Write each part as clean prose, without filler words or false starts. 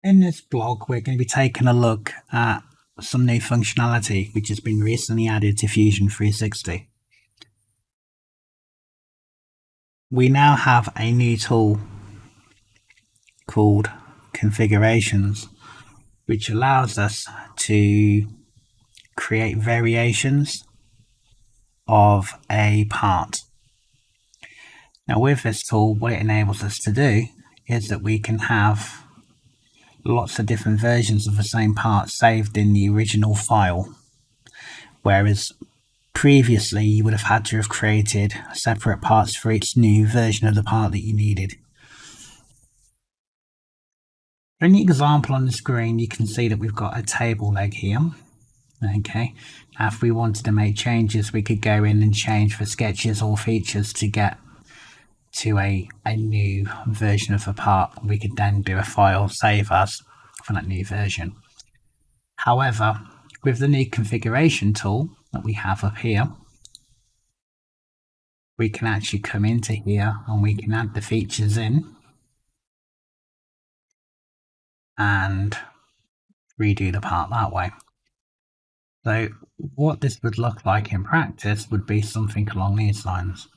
In this blog, we're going to be taking a look at some new functionality which has been recently added to Fusion 360. We now have a new tool called Configurations, which allows us to create variations of a part. Now with this tool, what it enables us to do is that we can have lots of different versions of the same part saved in the original file, whereas previously you would have had to have created separate parts for each new version of the part that you needed. In the example on the screen, you can see that we've got a table leg here. Okay, now if we wanted to make changes, we could go in and change the sketches or features to get to a new version of the part. We could then do a file save as for that new version. However, with the new configuration tool that we have up here, we can actually come into here and we can add the features in and redo the part that way. So what this would look like in practice would be something along these lines.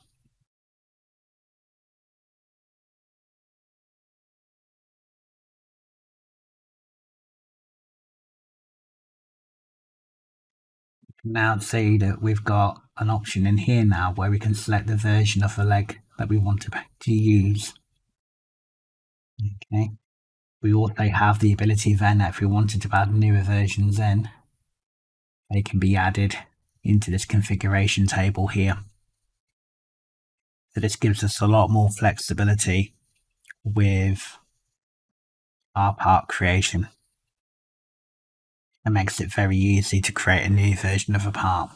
You can now see that we've got an option in here now where we can select the version of the leg that we want to use. Okay. We also have the ability then that if we wanted to add newer versions in, they can be added into this configuration table here. So this gives us a lot more flexibility with our part creation. It makes it very easy to create a new version of a part.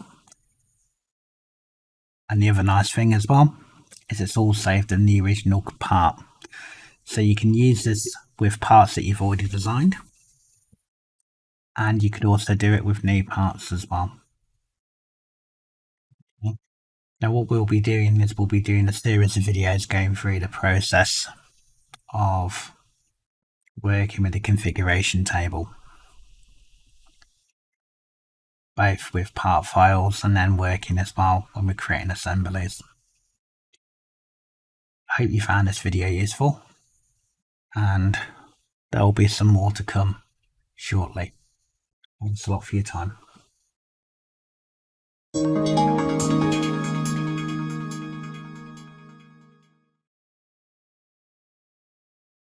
And the other nice thing as well is it's all saved in the original part. So you can use this with parts that you've already designed, and you could also do it with new parts as well. Okay. Now what we'll be doing is we'll be doing a series of videos going through the process of working with the configuration table, both with part files and then working as well when we're creating assemblies. I hope you found this video useful, and there will be some more to come shortly. Thanks a lot for your time.